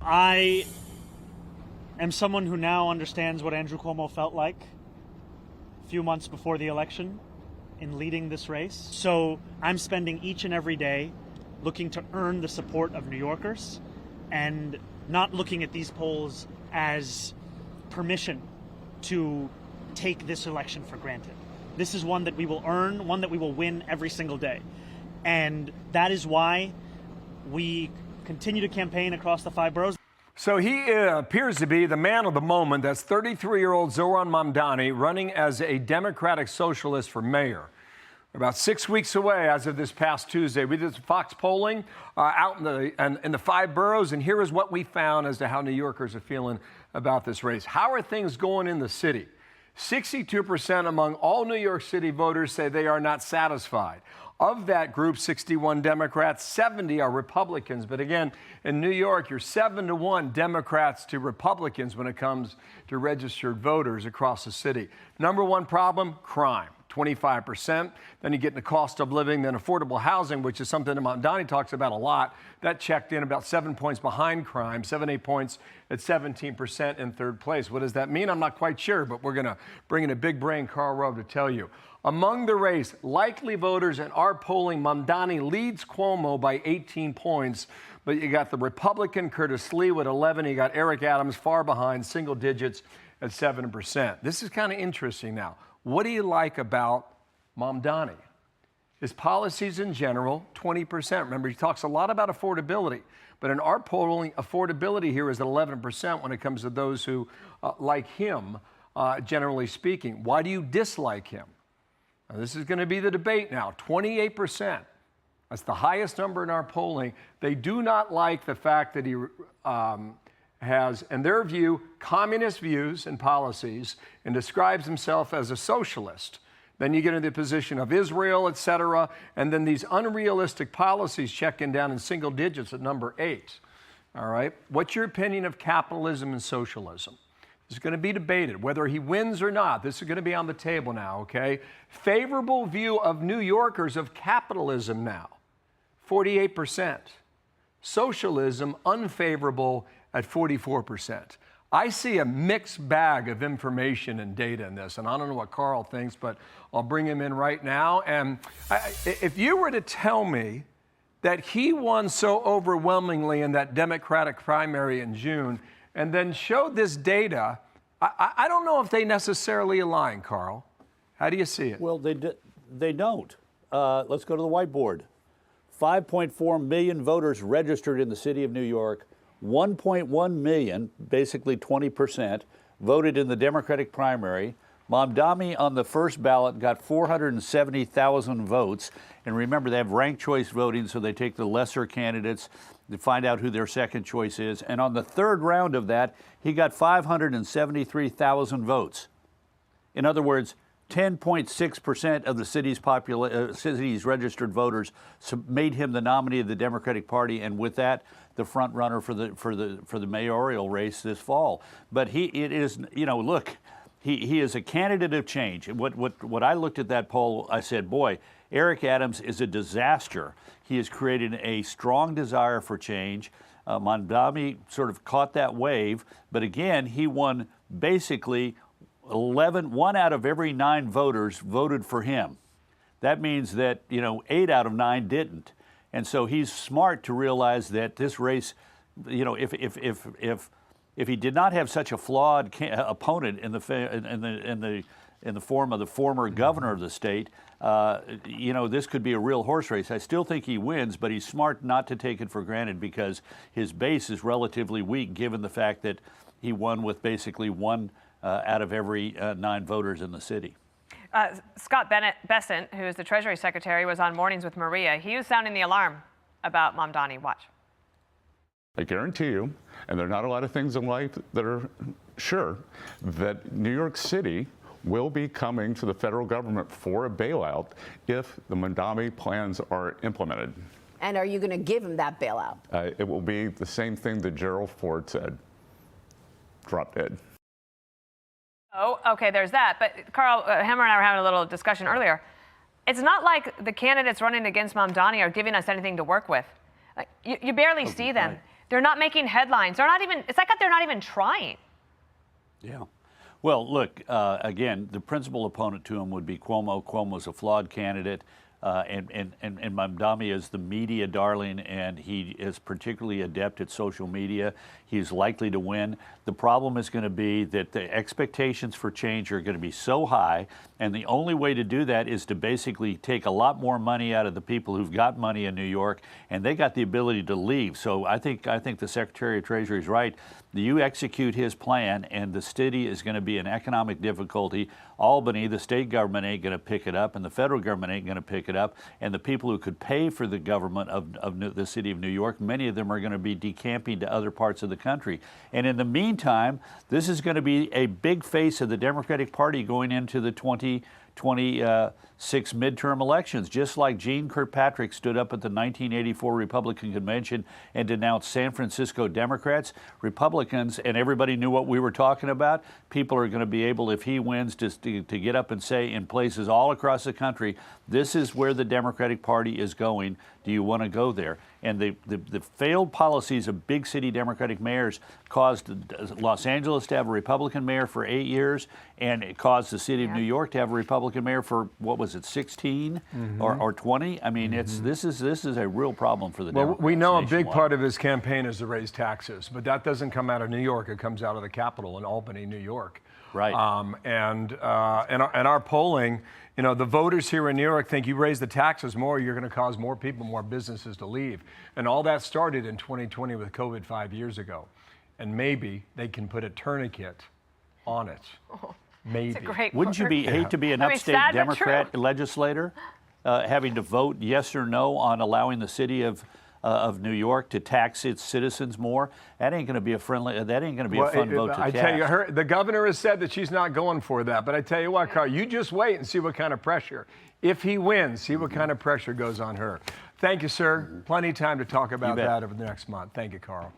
I am someone who now understands what Andrew Cuomo felt like a few months before the election in leading this race. So I'm spending each and every day looking to earn the support of New Yorkers and not looking at these polls as permission to take this election for granted. This is one that we will earn, one that we will win every single day. And that is why we continue to campaign across the 5 boroughs. So he appears to be the man of the moment. That's 33-year-old Zohran Mamdani running as a Democratic socialist for mayor. About 6 weeks away as of this past Tuesday. We did some Fox polling out in the 5 boroughs, and here is what we found as to how New Yorkers are feeling about this race. How are things going in the city? 62% among all New York City voters say they are not satisfied. Of that group, 61 Democrats, 70 are Republicans. But again, in New York, you're 7-1 Democrats to Republicans when it comes to registered voters across the city. Number one problem, crime. 25%. Then you get into cost of living, then affordable housing, which is something that Mamdani talks about a lot. That checked in about 7 points behind crime, 8 points at 17% in third place. What does that mean? I'm not quite sure, but we're going to bring in a big brain, Karl Rove, to tell you. Among the race, likely voters in our polling, Mamdani leads Cuomo by 18 points. But you got the Republican Curtis Lee with 11. You got Eric Adams far behind, single digits at 7%. This is kind of interesting now. What do you like about Mamdani? His policies in general, 20%. Remember, he talks a lot about affordability. But in our polling, affordability here is at 11% when it comes to those who like him, generally speaking. Why do you dislike him? Now, this is going to be the debate now. 28%. That's the highest number in our polling. They do not like the fact that he has, in their view, communist views and policies and describes himself as a socialist. Then you get into the position of Israel, et cetera, and then these unrealistic policies checking down in single digits at number 8. All right? What's your opinion of capitalism and socialism? This is going to be debated, whether he wins or not. This is going to be on the table now, okay? Favorable view of New Yorkers of capitalism now, 48%. Socialism, unfavorable at 44%. I see a mixed bag of information and data in this, and I don't know what Karl thinks, but I'll bring him in right now. And if you were to tell me that he won so overwhelmingly in that Democratic primary in June, and then showed this data, I don't know if they necessarily align, Karl. How do you see it? Well, they don't. Let's go to the whiteboard. 5.4 million voters registered in the city of New York. 1.1 million, basically 20%, voted in the Democratic primary. Mamdani on the first ballot got 470,000 votes. And remember, they have ranked choice voting, so they take the lesser candidates to find out who their second choice is. And on the third round of that, he got 573,000 votes. In other words, 10.6% of the city's registered voters made him the nominee of the Democratic Party, and with that, the front runner for the mayoral race this fall. But he is a candidate of change. What I looked at that poll, I said, boy, Eric Adams is a disaster. He has created a strong desire for change. Mamdani sort of caught that wave, but again, he won basically 1 out of every 9 voters voted for him. That means that 8 out of 9 didn't, and so he's smart to realize that this race, if he did not have such a flawed opponent in the form of the former governor of the state, this could be a real horse race. I still think he wins, but he's smart not to take it for granted because his base is relatively weak, given the fact that he won with basically 1 out of every 9 voters in the city. Scott Bessent, who is the Treasury Secretary, was on Mornings with Maria. He was sounding the alarm about Mamdani. Watch. I guarantee you, and there are not a lot of things in life that are sure, that New York City will be coming to the federal government for a bailout if the Mamdani plans are implemented. And are you going to give him that bailout? It will be the same thing that Gerald Ford said. Drop dead. Oh, okay, there's that. But Karl, Hammer and I were having a little discussion earlier. It's not like the candidates running against Mamdani are giving us anything to work with. You barely see them. Right. They're not making headlines. They're not even, it's like they're not even trying. Yeah. Well, look, again, the principal opponent to him would be Cuomo. Cuomo's a flawed candidate. And Mamdani is the media darling, and he is particularly adept at social media. He's likely to win. The problem is going to be that the expectations for change are going to be so high, and the only way to do that is to basically take a lot more money out of the people who've got money in New York, and they got the ability to leave. So I think the Secretary of Treasury is right. You execute his plan, and the city is going to be in economic difficulty. Albany, the state government ain't going to pick it up, and the federal government ain't going to pick it up. And the people who could pay for the government of the city of New York, many of them are going to be decamping to other parts of the country. And in the meantime, this is going to be a big face of the Democratic Party going into the 2026 midterm elections. Just like Gene Kirkpatrick stood up at the 1984 Republican Convention and denounced San Francisco Democrats, Republicans, and everybody knew what we were talking about, people are going to be able, if he wins, to get up and say in places all across the country, this is where the Democratic Party is going. Do you want to go there? And the failed policies of big city Democratic mayors caused Los Angeles to have a Republican mayor for 8 years, and it caused the city of New York to have a Republican mayor for, what was it, 16 or 20? I mean, this is a real problem for the Democrats. Well, we know a big nationwide. part of his campaign is to raise taxes, but that doesn't come out of New York. It comes out of the Capitol in Albany, New York. Right. And our polling, you know, the voters here in New York think you raise the taxes more, you're going to cause more people, more businesses to leave. And all that started in 2020 with COVID 5 years ago. And maybe they can put a tourniquet on it. Maybe. It's a great Wouldn't you hate to be an upstate sad but Democrat true. legislator having to vote yes or no on allowing the city of New York to tax its citizens more? That ain't going to be a friendly. That ain't going to be a fun vote to cast. I tell you, the governor has said that she's not going for that. But I tell you what, Karl, you just wait and see what kind of pressure. If he wins, see what kind of pressure goes on her. Thank you, sir. Plenty of time to talk about that over the next month. Thank you, Karl.